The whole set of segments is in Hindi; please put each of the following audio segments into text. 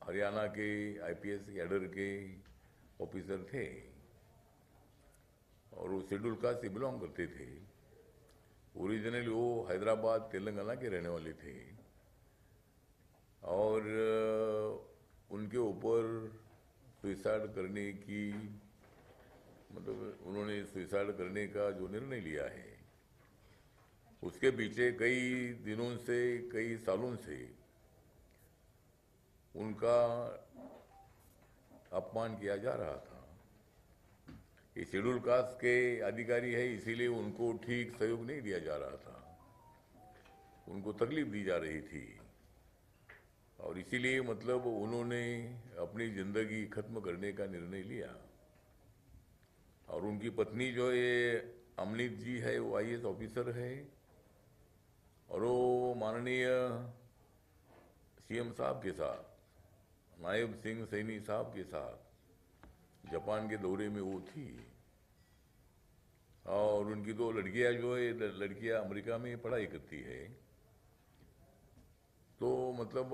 हरियाणा के आईपीएस कैडर के ऑफिसर थे और वो शेड्यूल कास्ट से बिलोंग करते थे। ओरिजिनली वो हैदराबाद तेलंगाना के रहने वाले थे और उनके ऊपर सुसाइड करने की मतलब उन्होंने सुसाइड करने का जो निर्णय लिया है उसके पीछे कई दिनों से कई सालों से उनका अपमान किया जा रहा था। ये शेड्यूल कास्ट के अधिकारी है इसीलिए उनको ठीक सहयोग नहीं दिया जा रहा था, उनको तकलीफ दी जा रही थी और इसीलिए मतलब उन्होंने अपनी जिंदगी खत्म करने का निर्णय लिया। और उनकी पत्नी जो ये अमनीत जी है वो आईएएस ऑफिसर है और वो माननीय सीएम साहब के साथ नायब सिंह सैनी साहब के साथ जापान के दौरे में वो थी और उनकी दो लड़कियां जो है लड़कियां अमेरिका में पढ़ाई करती है। तो मतलब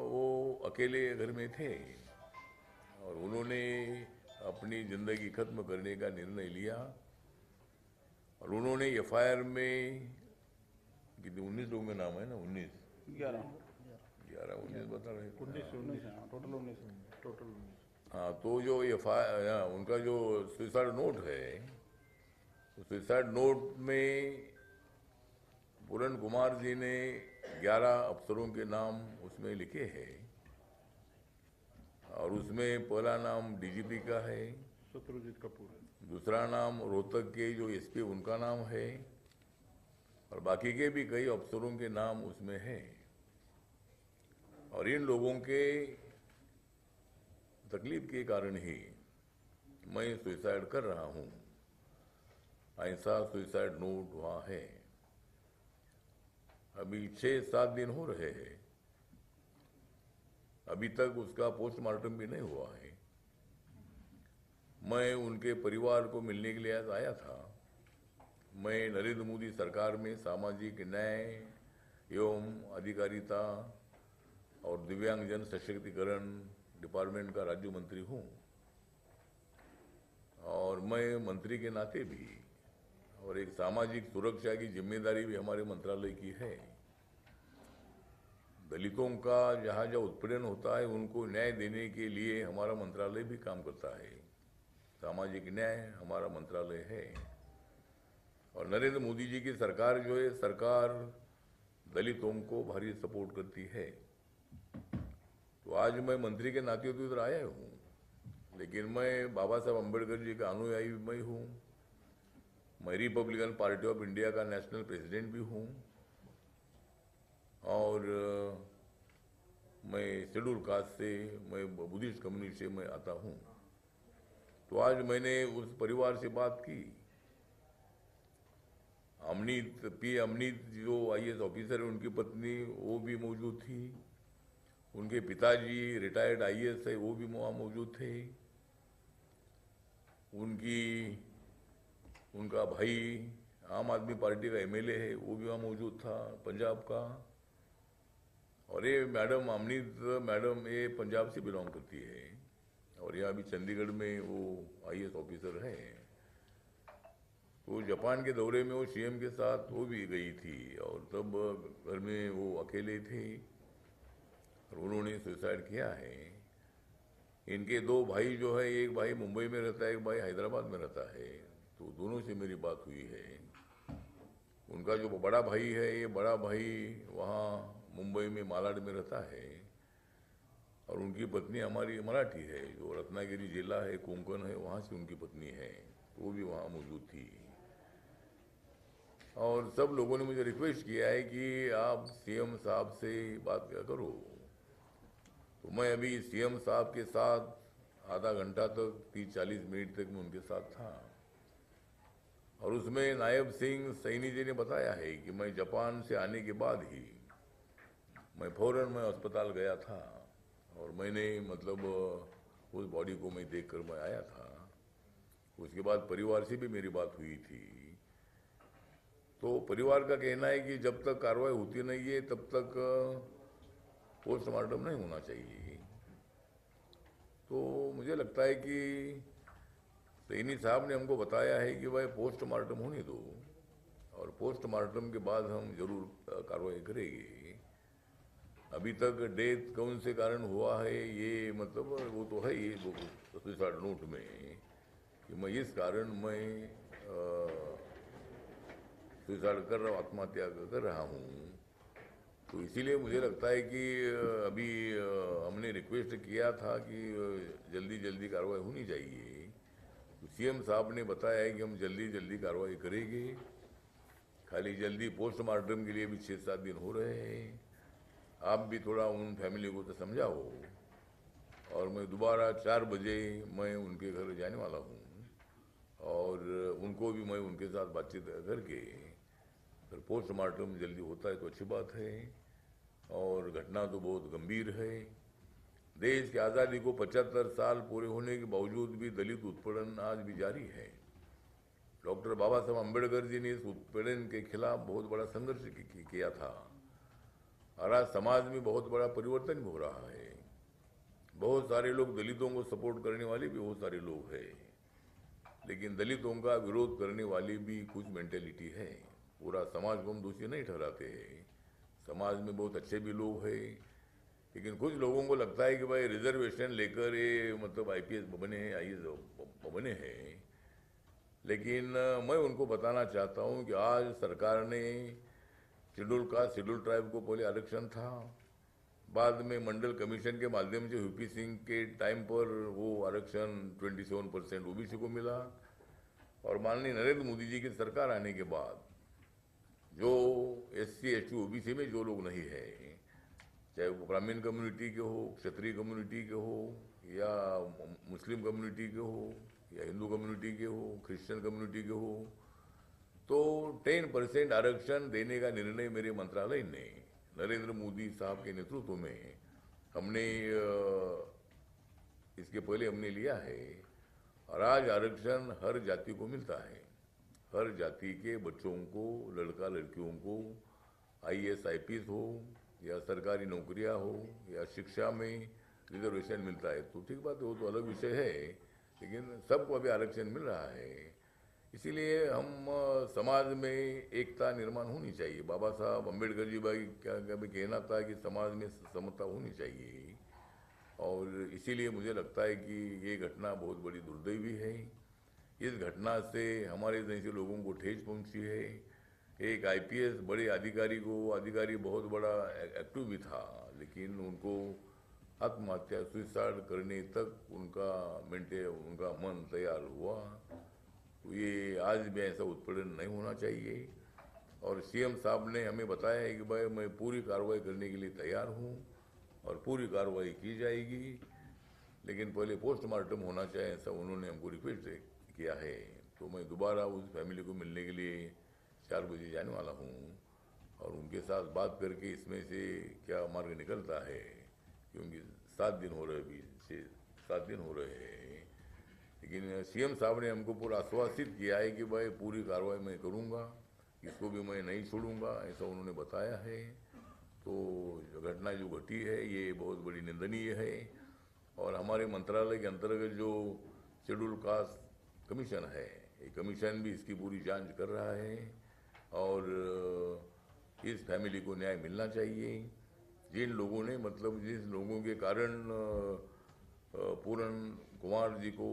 वो अकेले घर में थे और उन्होंने अपनी ज़िंदगी ख़त्म करने का निर्णय लिया और उन्होंने एफआईआर में कितने 19 लोगों का नाम है ना 11 19 बता रहे 19 टोटल 19 हाँ। तो जो एफआईआर उनका जो सुसाइड नोट है तो सुसाइड नोट में पूरन कुमार जी ने 11 अफसरों के नाम उसमें लिखे हैं और उसमें पहला नाम डीजीपी का है, शत्रुजीत कपूर, दूसरा नाम रोहतक के जो एसपी उनका नाम है और बाकी के भी कई अफसरों के नाम उसमें हैं। और इन लोगों के तकलीफ के कारण ही मैं सुसाइड कर रहा हूं। ऐसा सुसाइड नोट वहां है। अभी 6-7 दिन हो रहे हैं, अभी तक उसका पोस्टमार्टम भी नहीं हुआ है। मैं उनके परिवार को मिलने के लिए आज आया था। मैं नरेंद्र मोदी सरकार में सामाजिक न्याय एवं अधिकारिता और दिव्यांगजन सशक्तिकरण डिपार्टमेंट का राज्य मंत्री हूं और मैं मंत्री के नाते भी और एक सामाजिक सुरक्षा की जिम्मेदारी भी हमारे मंत्रालय की है। दलितों का जहाँ जहाँ उत्पीड़न होता है उनको न्याय देने के लिए हमारा मंत्रालय भी काम करता है। सामाजिक न्याय हमारा मंत्रालय है और नरेंद्र मोदी जी की सरकार जो है सरकार दलितों को भारी सपोर्ट करती है। तो आज मैं मंत्री के नाते तो इधर आया हूँ, लेकिन मैं बाबा साहब अम्बेडकर जी का अनुयायी मैं हूँ। मैं रिपब्लिकन पार्टी ऑफ इंडिया का नेशनल प्रेसिडेंट भी हूँ और मैं शेड्यूल कास्ट से, मैं बुद्धिस्ट कम्युनिटी से मैं आता हूँ। तो आज मैंने उस परिवार से बात की। अमनीत जो आईएएस ऑफिसर है उनकी पत्नी वो भी मौजूद थी, उनके पिताजी रिटायर्ड आईएएस है वो भी वहाँ मौजूद थे, उनका भाई आम आदमी पार्टी का एमएलए है वो भी वहाँ मौजूद था पंजाब का। और ये मैडम अमनीत मैडम ये पंजाब से बिलोंग करती है और यहाँ भी चंडीगढ़ में वो आईएएस ऑफिसर है। तो जापान के दौरे में वो सीएम के साथ वो भी गई थी और तब घर में वो अकेले थे और उन्होंने सुसाइड किया है। इनके दो भाई जो है, एक भाई मुंबई में रहता है, एक भाई हैदराबाद में रहता है। तो दोनों से मेरी बात हुई है। उनका जो बड़ा भाई है, ये बड़ा भाई वहाँ मुंबई में मालाड में रहता है और उनकी पत्नी हमारी मराठी है, जो रत्नागिरी जिला है, कोंकण है, वहाँ से उनकी पत्नी है, तो वो भी वहाँ मौजूद थी। और सब लोगों ने मुझे रिक्वेस्ट किया है कि आप सीएम साहब से बात क्या करो। तो मैं अभी सीएम साहब के साथ आधा घंटा तक 30-40 मिनट तक मैं उनके साथ था और उसमें नायब सिंह सैनी जी ने बताया है कि मैं जापान से आने के बाद ही मैं फौरन मैं अस्पताल गया था और मैंने मतलब उस बॉडी को मैं देखकर मैं आया था। उसके बाद परिवार से भी मेरी बात हुई थी। तो परिवार का कहना है कि जब तक कार्रवाई होती नहीं है तब तक पोस्टमार्टम नहीं होना चाहिए। तो मुझे लगता है कि सैनी साहब ने हमको बताया है कि भाई पोस्टमार्टम होने दो, और पोस्टमार्टम के बाद हम जरूर कार्रवाई करेंगे। अभी तक डेथ कौन से कारण हुआ है ये मतलब वो तो है ही सुसाइड नोट में कि मैं इस कारण मैं सुसाइड कर रहा हूँ, आत्महत्या कर रहा हूँ। तो इसीलिए मुझे लगता है कि अभी हमने रिक्वेस्ट किया था कि जल्दी जल्दी कार्रवाई होनी चाहिए। तो सीएम साहब ने बताया है कि हम जल्दी जल्दी कार्रवाई करेंगे। खाली जल्दी पोस्टमार्टम के लिए भी 6-7 दिन हो रहे हैं। आप भी थोड़ा उन फैमिली को तो समझाओ। और मैं दोबारा 4 बजे मैं उनके घर जाने वाला हूँ, और उनको भी मैं उनके साथ बातचीत करके फिर पोस्टमार्टम जल्दी होता है तो अच्छी बात है। और घटना तो बहुत गंभीर है। देश की आज़ादी को 75 साल पूरे होने के बावजूद भी दलित उत्पीड़न आज भी जारी है। डॉक्टर बाबा साहब अम्बेडकर जी ने इस उत्पीड़न के खिलाफ बहुत बड़ा संघर्ष किया था, और आज समाज में बहुत बड़ा परिवर्तन हो रहा है। बहुत सारे लोग दलितों को सपोर्ट करने वाले भी बहुत सारे लोग हैं, लेकिन दलितों का विरोध करने वाली भी कुछ मेंटेलिटी है। पूरा समाज को हम दोषी नहीं ठहराते हैं, समाज में बहुत अच्छे भी लोग हैं, लेकिन कुछ लोगों को लगता है कि भाई रिजर्वेशन लेकर ये मतलब आईपीएस बने हैं, आईएएस बने हैं। लेकिन मैं उनको बताना चाहता हूं कि आज सरकार ने शेड्यूल कास्ट शेड्यूल ट्राइब को पहले आरक्षण था, बाद में मंडल कमीशन के माध्यम से यूपी सिंह के टाइम पर वो आरक्षण 27% ओबीसी को मिला, और माननीय नरेंद्र मोदी जी की सरकार आने के बाद जो एससी एसटी ओबीसी में जो लोग नहीं है, चाहे वो ब्राह्मण कम्युनिटी के हो, क्षत्रिय कम्युनिटी के हो, या मुस्लिम कम्युनिटी के हो, या हिंदू कम्युनिटी के हो, क्रिश्चियन कम्युनिटी के हो, तो 10% आरक्षण देने का निर्णय मेरे मंत्रालय ने नरेंद्र मोदी साहब के नेतृत्व में हमने इसके पहले हमने लिया है। और आज आरक्षण हर जाति को मिलता है। हर जाति के बच्चों को, लड़का लड़कियों को आईएएस आईपीएस हो, या सरकारी नौकरियां हो, या शिक्षा में रिजर्वेशन मिलता है। तो ठीक बात है, वो तो अलग विषय है, लेकिन सबको अभी आरक्षण मिल रहा है। इसीलिए हम समाज में एकता निर्माण होनी चाहिए। बाबा साहब अम्बेडकर जी भाई क्या भी कहना था कि समाज में समता होनी चाहिए, और इसीलिए मुझे लगता है कि ये घटना बहुत बड़ी दुर्दैवी है। इस घटना से हमारे जैसे लोगों को ठेस पहुंची है। एक आईपीएस बड़े अधिकारी बहुत बड़ा एक्टिव भी था, लेकिन उनको आत्महत्या सुसाइड करने तक उनका मन तैयार हुआ। तो ये आज भी ऐसा उत्पीड़न नहीं होना चाहिए। और सीएम साहब ने हमें बताया है कि भाई मैं पूरी कार्रवाई करने के लिए तैयार हूँ, और पूरी कार्रवाई की जाएगी, लेकिन पहले पोस्टमार्टम होना चाहिए, ऐसा उन्होंने हमको रिक्वेस्ट किया है। तो मैं दोबारा उस फैमिली को मिलने के लिए 4 बजे जाने वाला हूँ, और उनके साथ बात करके इसमें से क्या मार्ग निकलता है, क्योंकि 7 दिन हो रहे, अभी 6-7 दिन हो रहे हैं। लेकिन सीएम साहब ने हमको पूरा आश्वासित किया है कि भाई पूरी कार्रवाई मैं करूँगा, इसको भी मैं नहीं छोड़ूंगा, ऐसा उन्होंने बताया है। तो घटना जो घटी है ये बहुत बड़ी निंदनीय है, और हमारे मंत्रालय के अंतर्गत जो शेड्यूल कास्ट कमीशन है, ये कमीशन भी इसकी पूरी जांच कर रहा है, और इस फैमिली को न्याय मिलना चाहिए। जिन लोगों ने जिस लोगों के कारण पूरन कुमार जी को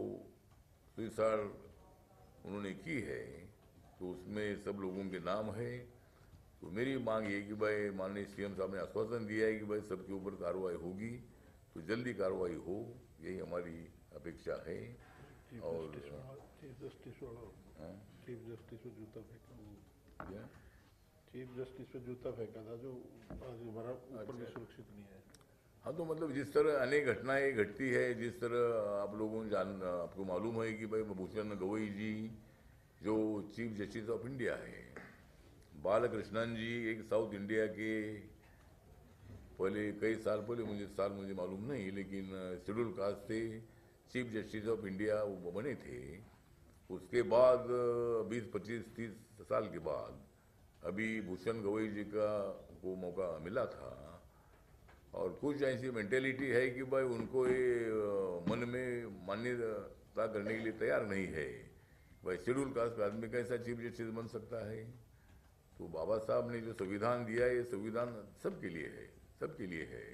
सुसाइड उन्होंने की है, तो उसमें सब लोगों के नाम है। तो मेरी मांग ये कि भाई माननीय सीएम साहब ने आश्वासन दिया है कि भाई सबके ऊपर कार्रवाई होगी, तो जल्दी कार्रवाई हो, यही हमारी अपेक्षा है। और चीफ जस्टिस पे जूता फेंका, क्या चीफ जस्टिस पे जूता फेंका था, जो आज हमारा ऊपर भी सुरक्षित नहीं है। हाँ, तो जिस तरह अनेक घटनाएं घटती है, जिस तरह आप लोगों ने आपको मालूम है कि भाई भूषण गवई जी जो चीफ जस्टिस ऑफ इंडिया है, बालकृष्णन जी एक साउथ इंडिया के पहले कई साल पहले मुझे मालूम नहीं, लेकिन शेड्यूल कास्ट से चीफ जस्टिस ऑफ इंडिया वो बने थे। उसके बाद 20-25-30 साल के बाद अभी भूषण गवई जी को मौका मिला था। और कुछ ऐसी मेंटेलिटी है कि भाई उनको ये मन में मान्यता करने के लिए तैयार नहीं है। भाई शेड्यूल कास्ट का आदमी कैसा चीफ जस्टिस बन सकता है? तो बाबा साहब ने जो संविधान दिया है, ये संविधान सबके लिए है, सबके लिए है।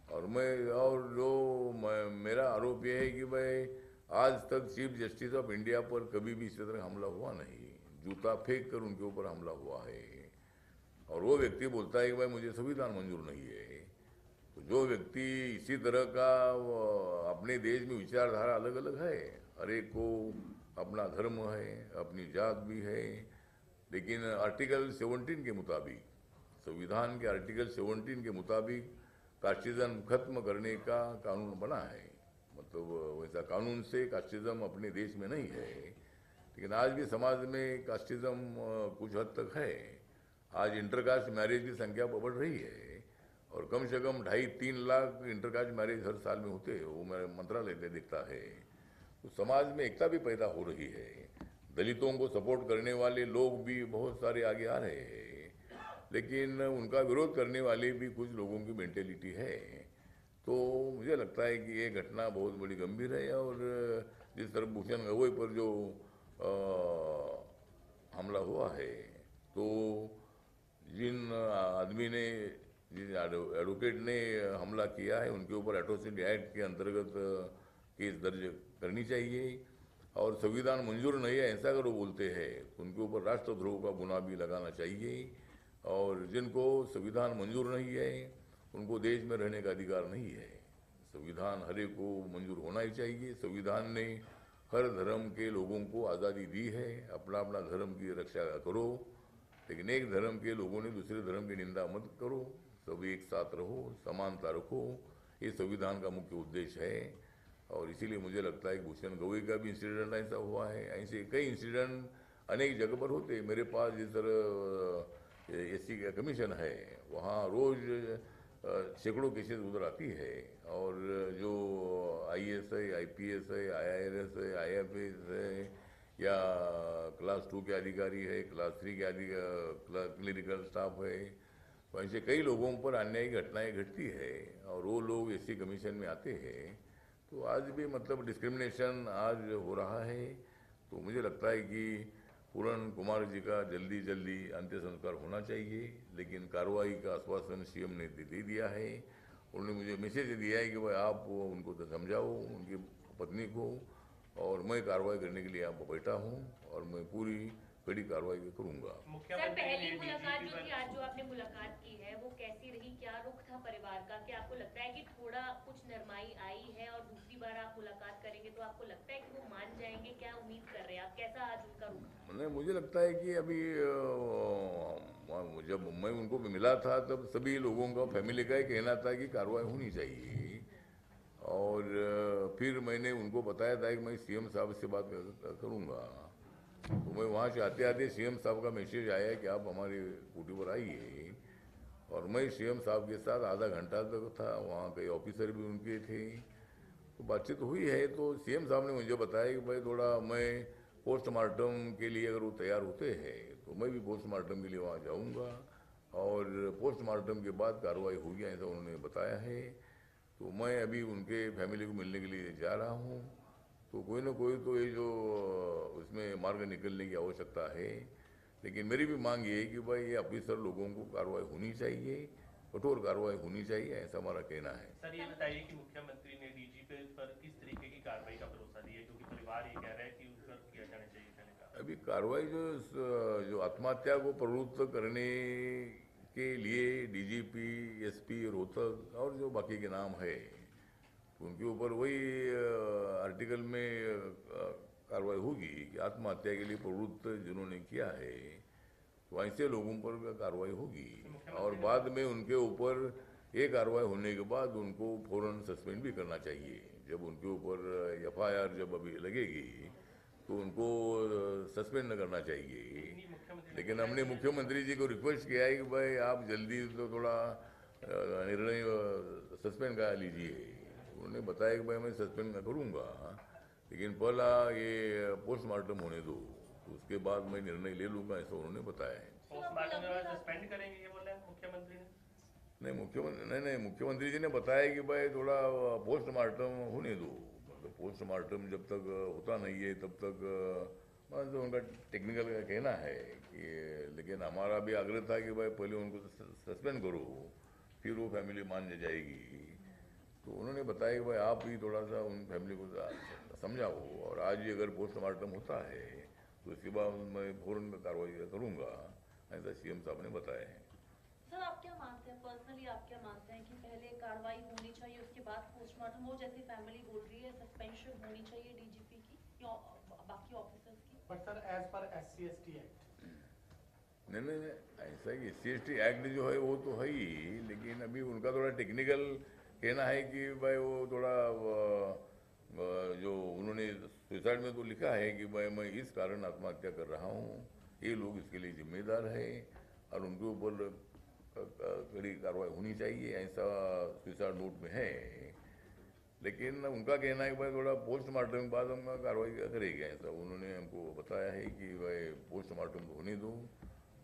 और जो मेरा आरोप ये है कि भाई आज तक चीफ जस्टिस ऑफ इंडिया पर कभी भी इसी तरह हमला हुआ नहीं, जूता फेंक कर उनके ऊपर हमला हुआ है। और वो व्यक्ति बोलता है कि भाई मुझे संविधान मंजूर नहीं है। तो जो व्यक्ति इसी तरह का अपने देश में विचारधारा अलग अलग है, हर एक को अपना धर्म है, अपनी जात भी है, लेकिन आर्टिकल 17 के मुताबिक, संविधान के आर्टिकल 17 के मुताबिक कास्टिज्म खत्म करने का कानून बना है। मतलब वैसा कानून से कास्टिज्म अपने देश में नहीं है, लेकिन आज भी समाज में कास्टिज्म कुछ हद तक है। आज इंटरकास्ट मैरिज की संख्या बढ़ रही है और कम से कम 2.5-3 लाख इंटरकास्ट मैरिज हर साल में होते हैं, वो मेरे मंत्रालय में दिखता है। तो समाज में एकता भी पैदा हो रही है। दलितों को सपोर्ट करने वाले लोग भी बहुत सारे आगे आ रहे हैं, लेकिन उनका विरोध करने वाले भी कुछ लोगों की मेंटेलिटी है। तो मुझे लगता है कि ये घटना बहुत बड़ी गंभीर है। और जिस तरह भूषण गगोई पर जो हमला हुआ है, तो जिन आदमी ने, जिन एडवोकेट ने हमला किया है, उनके ऊपर एट्रोसिटी एक्ट के अंतर्गत केस दर्ज करनी चाहिए। और संविधान मंजूर नहीं है ऐसा अगर वो बोलते हैं तो उनके ऊपर राष्ट्रद्रोह का गुनाह भी लगाना चाहिए। और जिनको संविधान मंजूर नहीं है उनको देश में रहने का अधिकार नहीं है। संविधान हर एक को मंजूर होना ही चाहिए। संविधान ने हर धर्म के लोगों को आज़ादी दी है, अपना अपना धर्म की रक्षा करो, लेकिन एक धर्म के लोगों ने दूसरे धर्म की निंदा मत करो, सभी एक साथ रहो, समानता रखो, ये संविधान का मुख्य उद्देश्य है। और इसीलिए मुझे लगता है कि भूषण गगोई का भी इंसिडेंट ऐसा हुआ है। ऐसे कई इंसिडेंट अनेक जगह पर होते हैं। मेरे पास जिस तरह एससी का कमीशन है, वहाँ रोज़ सैकड़ों केसेस उधर आती है। और जो IAS है, IPS है, IRS है, IFS है, या क्लास 2 के अधिकारी है, क्लास 3 के क्लिनिकल स्टाफ है, तो ऐसे कई लोगों पर अन्यायी घटनाएं घटती है और वो लोग एससी कमीशन में आते हैं। तो आज भी मतलब डिस्क्रिमिनेशन आज हो रहा है। तो मुझे लगता है कि पूरण कुमार जी का जल्दी जल्दी अंत्य संस्कार होना चाहिए, लेकिन कार्रवाई का आश्वासन सीएम ने दे दिया है। उन्होंने मुझे मैसेज दिया है कि भाई आप उनको तो समझाओ, उनकी पत्नी को, और मैं कार्रवाई करने के लिए यहाँ पर बैठा हूँ और मैं पूरी कड़ी कार्रवाई करूँगा। सर, पहली मुलाकात जो थी, आज जो आपने मुलाकात की है, वो कैसी रही? क्या रुख था परिवार का? क्या आपको लगता है कि थोड़ा कुछ नरमाई आई है और दूसरी बार आप मुलाकात करेंगे तो आपको लगता है कि वो मान जाएंगे? क्या उम्मीद कर रहे हैं आप? कैसा आज उनका रुख था? नहीं, मुझे लगता है कि अभी जब मैं उनको मिला था तब सभी लोगों का, फैमिली का ही कहना था कि कार्रवाई होनी चाहिए। और फिर मैंने उनको बताया था कि मैं सीएम साहब से बात करूँगा। तो मैं वहाँ से आते आते सीएम साहब का मैसेज आया कि आप हमारी कुटी पर आइए। और मैं सीएम साहब के साथ आधा घंटा तक था वहाँ, कई ऑफिसर भी उनके थे। तो बातचीत हुई है। तो सीएम साहब ने मुझे बताया कि भाई थोड़ा मैं पोस्टमार्टम के लिए अगर वो तैयार होते हैं तो मैं भी पोस्टमार्टम के लिए वहाँ जाऊँगा और पोस्टमार्टम के बाद कार्रवाई होगी, ऐसा उन्होंने बताया है। तो मैं अभी उनके फैमिली को मिलने के लिए जा रहा हूँ। तो कोई ना कोई तो ये जो उसमें मार्ग निकलने की आवश्यकता है। लेकिन मेरी भी मांग ये है कि भाई ये ऑफिसर लोगों को कार्रवाई होनी चाहिए, कठोर कार्रवाई होनी चाहिए, ऐसा हमारा कहना है। सर, ये बताइए कि मुख्यमंत्री ने डीजीपी पर किस तरीके की कार्रवाई का भरोसा दिया, क्योंकि परिवार ये कह रहा है कि उस पर किया जाना चाहिए था। अभी कार्रवाई जो आत्महत्या को प्रवृत्त करने के लिए डीजीपी, एसपी रोहतक और जो बाकी के नाम है, तो उनके ऊपर वही आर्टिकल में कार्रवाई होगी कि आत्महत्या के लिए प्रवृत्त जिन्होंने किया है, तो ऐसे लोगों पर कार्रवाई होगी। और बाद में उनके ऊपर ये कार्रवाई होने के बाद उनको फौरन सस्पेंड भी करना चाहिए। जब उनके ऊपर FIR जब अभी लगेगी तो उनको सस्पेंड न करना चाहिए। लेकिन हमने मुख्यमंत्री जी को रिक्वेस्ट किया है कि भाई आप जल्दी तो थोड़ा निर्णय सस्पेंड का लीजिए। उन्होंने बताया कि भाई मैं सस्पेंड करूँगा, लेकिन पहला ये पोस्टमार्टम होने दो, तो उसके बाद मैं निर्णय ले लूँगा, ऐसा उन्होंने बताया है। पोस्टमार्टम के बाद सस्पेंड करेंगे ये बोल रहे हैं मुख्यमंत्री ने। नहीं, मुख्यमंत्री जी ने बताया कि भाई थोड़ा पोस्टमार्टम होने दो, मतलब पोस्टमार्टम जब तक होता नहीं है तब तक मतलब तो उनका टेक्निकल का कहना है कि, लेकिन हमारा भी आग्रह था कि भाई पहले उनको सस्पेंड करो, फिर वो फैमिली मान जाएगी। तो उन्होंने बताया कि भाई आप ही थोड़ा सा उन फैमिली को समझाओ, और आज ही अगर पोस्टमार्टम होता है तो इसके बाद मैं फौरन कार्रवाई करूँगा, ऐसा सीएम साहब ने बताया है। सर आप क्या मानते हैं, पर्सनली आप क्या मानते हैं कि पहले कार्रवाई होनी चाहिए उसके बाद पोस्टमार्टम हो, जैसे फैमिली बोल रही है सस्पेंशन होनी चाहिए डीजीपी की या बाकी ऑफिसर्स की? But sir as per SC/ST act नहीं, ऐसा है कि SC/ST एक्ट जो है वो तो है ही, लेकिन अभी उनका थोड़ा टेक्निकल कहना है कि भाई वो थोड़ा जो उन्होंने सुसाइड में तो लिखा है कि भाई मैं इस कारण आत्महत्या कर रहा हूँ, ये लोग इसके लिए जिम्मेदार है और उनके ऊपर कड़ी कार्रवाई होनी चाहिए, ऐसा सुसाइड नोट में है। लेकिन उनका कहना है कि भाई थोड़ा पोस्टमार्टम के बाद हम कार्रवाई करेंगे, ऐसा उन्होंने हमको बताया है कि भाई पोस्टमार्टम होने दो,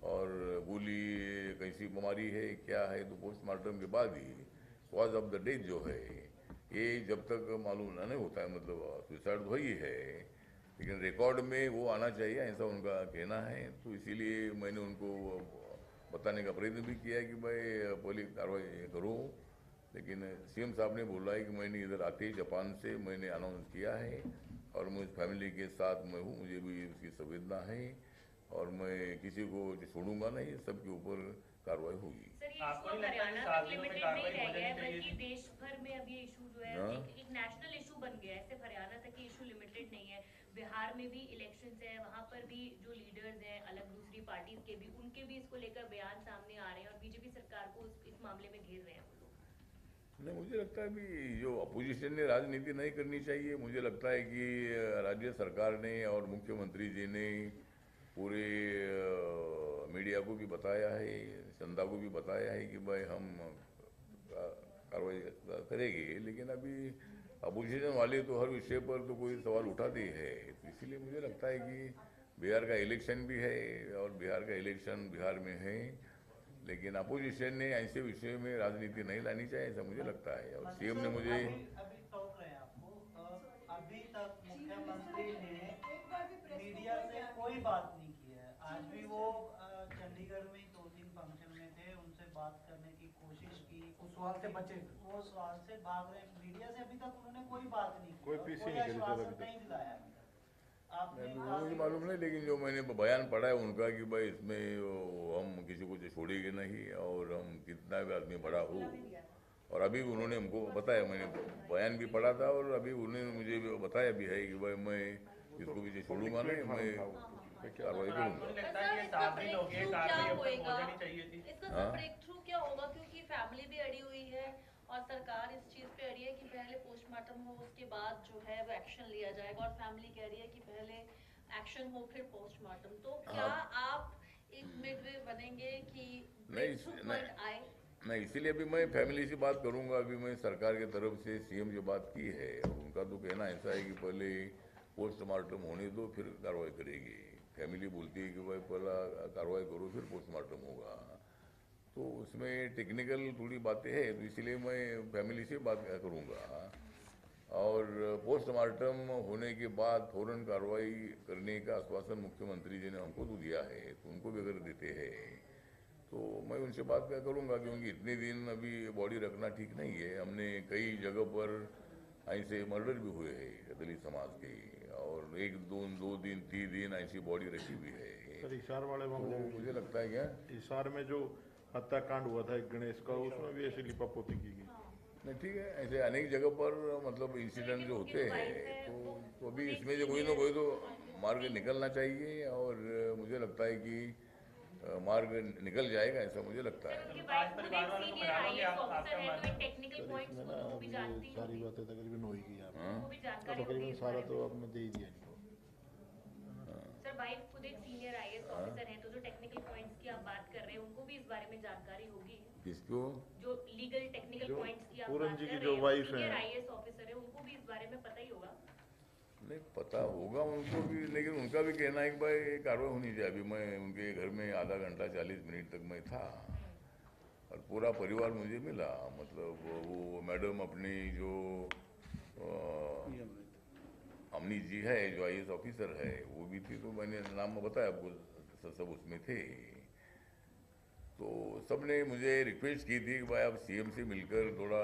और गोली कैसी बीमारी है क्या है तो पोस्टमार्टम के बाद ही कॉज ऑफ द डेथ जो है ये जब तक मालूम नहीं होता है, मतलब सुसाइड तो ही है लेकिन रिकॉर्ड में वो आना चाहिए, ऐसा उनका कहना है। तो इसीलिए मैंने उनको बताने का प्रयत्न भी किया है कि भाई पहले कार्रवाई करो, लेकिन सीएम साहब ने बोला है कि मैंने इधर आते ही जापान से मैंने अनाउंस किया है और मैं फैमिली के साथ मैं हूँ, मुझे भी उसकी संवेदना है और मैं किसी को छोड़ूंगा नहीं, सबके ऊपर कार्रवाई होगी। सर ये आपको इशू नहीं लगता कि हरियाणा 7 तक दिनों में लिमिटेड नहीं कार्रवाई रह हो गया है, जानी चाहिए बल्कि थी? देश भर में अब ये इशू जो है हाँ। एक नेशनल इशू बन गया है, सिर्फ हरियाणा तक ये इशू लिमिटेड नहीं है। बिहार में भी इलेक्शंस है, वहाँ पर भी जो लीडर्स हैं अलग दूसरी पार्टीज के भी, उनके भी इसको लेकर बयान सामने आ रहे हैं और बीजेपी सरकार को इस मामले में घेर रहे हैं वो लोग। नहीं, मुझे लगता है भी जो अपोजिशन ने राजनीति नहीं करनी चाहिए। मुझे लगता है कि राज्य सरकार ने और मुख्यमंत्री जी ने पूरे मीडिया को भी बताया है, जनता को भी बताया है कि भाई हम कार्रवाई करेंगे, लेकिन अभी अपोजिशन वाले तो हर विषय पर तो कोई सवाल उठाते हैं। तो इसीलिए मुझे लगता है कि बिहार का इलेक्शन भी है और बिहार का इलेक्शन बिहार में है, लेकिन अपोजिशन ने ऐसे विषय में राजनीति नहीं लानी चाहिए, ऐसा मुझे लगता है। और सीएम ने मुझे अभी टोक रहे हैं आपको, अभी तक मुख्यमंत्री ने मीडिया से कोई बात नहीं की है। आज भी वो चंडीगढ़ में 2-3 फंक्शन में थे, उनसे बात करने की कोशिश की, उस सवाल से बचे, वो सवाल से भाग रहे। मीडिया से अभी तक उन्होंने कोई बात नहीं की, कोई पीछे नहीं करी सर आश्वासन अभी तक। नहीं दिलाया अभी तक। आपने मुझे मालूम नहीं, लेकिन जो मैंने बयान पढ़ा है उनका कि भाई इसमें हम किसी को छोड़ेंगे नहीं और हम कितना भी आदमी बड़ा हो, और अभी उन्होंने हमको बताया, मैंने बयान भी पढ़ा था और अभी उन्होंने मुझे बताया भी है कि भाई मैं इसको भी छोड़ूंगा नहीं, मैं कार्रवाई और आपको करूँगा। नहीं लगता कि ये 7 दिन हो गए, कार्रवाई अब तक हो जानी चाहिए थी? इसका हाँ? ब्रेक थ्रू क्या होगा, क्योंकि फैमिली भी अड़ी हुई है और सरकार इस चीज पे अड़ी है कि पहले पोस्टमार्टम हो उसके बाद जो है वो एक्शन लिया जाएगा, और फैमिली कह रही है कि पहले एक्शन हो फिर पोस्टमार्टम। तो क्या आप एक मिडवे बनेंगे कि ब्रेक थ्रू पॉइंट आए? नहीं, इसीलिए अभी मैं फैमिली से बात करूंगा। अभी मैं सरकार की तरफ से सीएम जो बात की है और उनका तो कहना ऐसा है कि पहले पोस्टमार्टम होने दो फिर कार्रवाई करेगी। फैमिली बोलती है कि भाई पहला कार्रवाई करो फिर पोस्टमार्टम होगा, तो उसमें टेक्निकल थोड़ी बातें हैं, तो इसलिए मैं फैमिली से बात करूंगा। और पोस्टमार्टम होने के बाद फौरन कार्रवाई करने का आश्वासन मुख्यमंत्री जी ने हमको तो दिया है, तो उनको भी अगर देते हैं तो मैं उनसे बात क्या करूंगा, क्योंकि इतने दिन अभी बॉडी रखना ठीक नहीं है। हमने कई जगह पर ऐसे मर्डर भी हुए हैं दलित समाज के, और 1-2 दिन 3 दिन ऐसी बॉडी रखी हुई है। सर हिसार वाले तो मामले में, मुझे लगता है क्या हिसार में जो हत्याकांड हुआ था एक गणेश का, उसमें भी ऐसी लिपापोती की गई। नहीं, ठीक है, ऐसे अनेक जगह पर मतलब इंसिडेंट जो होते हैं, तो अभी इसमें जो कोई ना कोई तो मार्ग निकलना चाहिए, और मुझे लगता है कि मार्ग निकल जाएगा, ऐसा मुझे लगता है। उनके आज बाद खुद परिवार एक वालों को सीनियर बता दो कि आईएएस आप- ऑफिसर आपका है, तो मानना- इन टेक्निकल सर पॉइंट्स इसमें को ना तो वो भी जानती अभी सारी होंगी, बातें तकरीबन हो ही गई आप, हाँ? वो भी तो जानकारी होगी तकरीबन इस सारा बारे तो में। आपने दे ही दिया इनको। सर वाइफ खुद एक सीनियर आईएएस ऑफिसर हैं, तो जो टेक्निकल पॉइंट्स की आप बात कर रहे हैं उनको भी इस बारे में जानकारी होगी। किसको? जो लीगल टेक्निकल जो पॉइंट्स की आप पूरन बात जी कर की रहे जो हैं, वाइफ सीनियर हैं। आईएएस ऑफिसर है, उनको भी इस बारे में पता ही होगा। नहीं, पता होगा उनको भी, लेकिन उनका भी कहना है कि भाई कार्रवाई होनी चाहिए। अभी मैं उनके घर में आधा घंटा 40 मिनट तक मैं था, और पूरा परिवार मुझे मिला, मतलब वो मैडम अपनी जो अमनीत जी है, जो IAS ऑफिसर है, वो भी थी, तो मैंने नाम बताया आपको, सब उसमें थे। तो सबने मुझे रिक्वेस्ट की थी कि भाई आप CM से मिलकर थोड़ा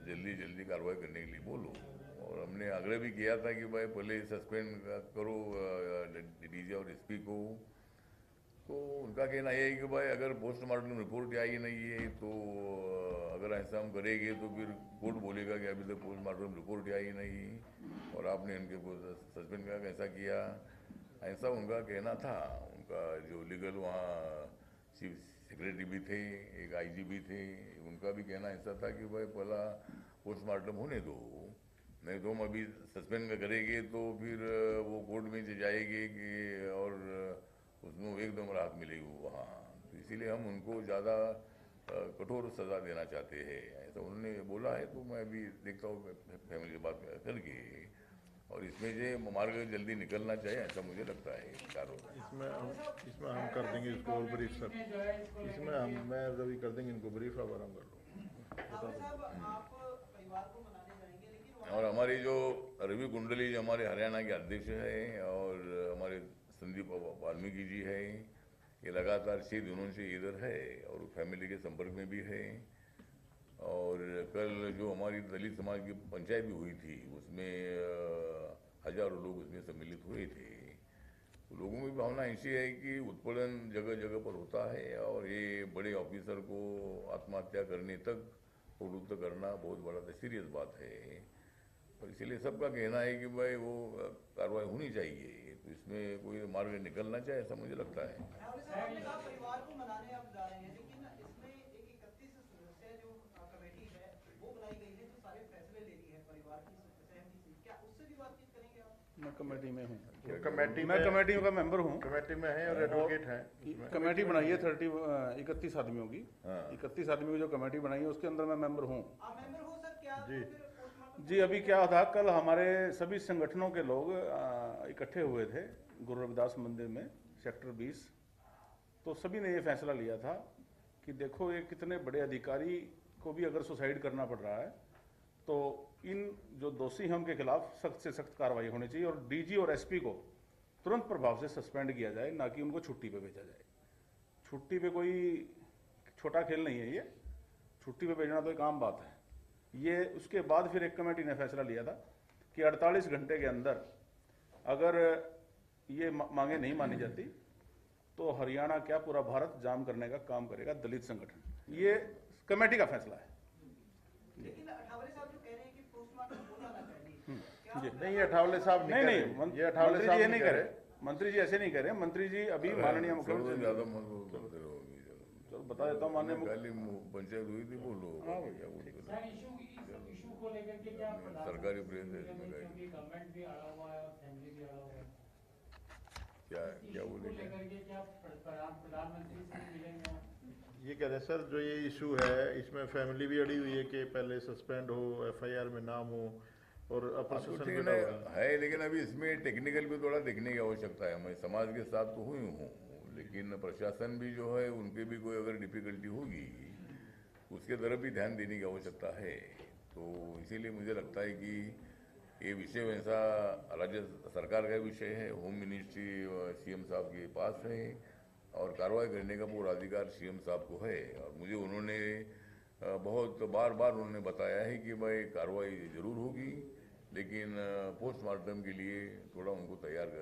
जल्दी कार्रवाई करने के लिए बोलो, और हमने आग्रह भी किया था कि भाई पहले सस्पेंड करो DG और SP को। तो उनका कहना यह है कि भाई अगर पोस्टमार्टम रिपोर्ट आई नहीं है तो अगर ऐसा हम करेंगे तो फिर कोर्ट बोलेगा कि अभी तक पोस्टमार्टम रिपोर्ट आई नहीं और आपने इनके को सस्पेंड का कैसा किया, ऐसा उनका कहना था। उनका जो लीगल वहाँ चीफ सेक्रेटरी भी थे, एक IG भी थे, उनका भी कहना ऐसा था कि भाई पहला पोस्टमार्टम होने दो, नहीं तो हम अभी सस्पेंड करेंगे तो फिर वो कोर्ट में जाएंगे कि और उसमें एकदम राहत मिलेगी वहाँ। तो इसीलिए हम उनको ज़्यादा कठोर सज़ा देना चाहते हैं, ऐसा उन्होंने बोला है। तो मैं अभी देखता हूँ फैमिली से बात करके, और इसमें जो मार्ग जल्दी निकलना चाहिए, ऐसा मुझे लगता है। इसमें हम कर देंगे इसको और ब्रीफ सर, इसमें मैं रवि कर देंगे इनको ब्रीफ, अब आराम कर लो। और हमारी जो रवि कुंडली जो हमारे हरियाणा के अध्यक्ष हैं, और हमारे संदीप वाल्मीकि जी है, ये लगातार 6 दिनों से इधर है और फैमिली के संपर्क में भी है। और कल जो हमारी दलित समाज की पंचायत भी हुई थी, उसमें हजारों लोग उसमें सम्मिलित हुए थे। तो लोगों में भावना ऐसी है कि उत्पीड़न जगह जगह पर होता है, और ये बड़े ऑफिसर को आत्महत्या करने तक प्रवृत्त करना बहुत बड़ा सीरियस बात है। और इसीलिए सबका कहना है कि भाई वो कार्रवाई होनी चाहिए, तो इसमें कोई मार्ग निकलना चाहिए, ऐसा मुझे लगता है। परिवार को मनाने आप जा रहे हैं, लेकिन इसमें एक 31 सदस्य जो कमेटी है वो बनाई गई है, जो सारे फैसले ले रही है परिवार की सहमति से, क्या उससे भी बातचीत करेंगे आप? मैं कमेटी में हूँ, मैं कमेटी का मेंबर हूँ, कमेटी में है और एडवोकेट हैं। कमेटी बनाई है 31 आदमियों की, 31 आदमियों की जो कमेटी बनाई है उसके अंदर मैं मेंबर हूँ। आप मेंबर हो सर? क्या जी। जी, अभी क्या था, कल हमारे सभी संगठनों के लोग इकट्ठे हुए थे गुरु रविदास मंदिर में, सेक्टर 20। तो सभी ने ये फैसला लिया था कि देखो, ये कितने बड़े अधिकारी को भी अगर सुसाइड करना पड़ रहा है तो इन जो दोषी हैं उनके खिलाफ सख्त से सख्त कार्रवाई होनी चाहिए, और DG और SP को तुरंत प्रभाव से सस्पेंड किया जाए, ना कि उनको छुट्टी पे भेजा जाए। छुट्टी पे कोई छोटा खेल नहीं है, ये छुट्टी पे भेजना तो एक आम बात है ये। उसके बाद फिर एक कमेटी ने फैसला लिया था कि 48 घंटे के अंदर अगर ये मांगे नहीं मानी जाती तो हरियाणा क्या पूरा भारत जाम करने का काम करेगा दलित संगठन। ये कमेटी का फैसला है। लेकिन अठावले साहब जो कह रहे हैं कि पोस्टमार्टम हो जाना चाहिए, नहीं, अठावले साहब नहीं, ये अठावले साहब ये नहीं कह रहे, मंत्री जी ऐसे नहीं कह रहे। मंत्री जी अभी माननीय मुख्यमंत्री, ज़्यादा चलो बता देता हूँ, माननीय पंचायत हुई थी, बोलो क्या बोलते इशू को लेकर के क्या सरकारी प्रेस है इसमें क्योंकि गवर्नमेंट भी अड़ा हुआ है और फैमिली भी अड़ा हुआ है, क्या बोले लेकर के क्या प्रधानमंत्री से मिलेंगे? ये कह रहे हैं सर, जो ये इशू है इसमें फैमिली भी अड़ी हुई है कि पहले सस्पेंड हो, FIR में नाम हो और अपोजिशन ठीक है, लेकिन अभी इसमें टेक्निकल भी थोड़ा देखने की आवश्यकता है। मैं समाज के साथ तो हुई हूँ, लेकिन प्रशासन भी जो है उनके भी कोई अगर डिफिकल्टी होगी उसके तरफ भी ध्यान देने की आवश्यकता है। तो इसीलिए मुझे लगता है कि ये विषय वैसा राज्य सरकार का विषय है, होम मिनिस्ट्री CM साहब के पास है, और कार्रवाई करने का पूरा अधिकार CM साहब को है। और मुझे उन्होंने बहुत बार उन्होंने बताया है कि भाई कार्रवाई जरूर होगी, लेकिन पोस्टमार्टम के लिए थोड़ा उनको तैयार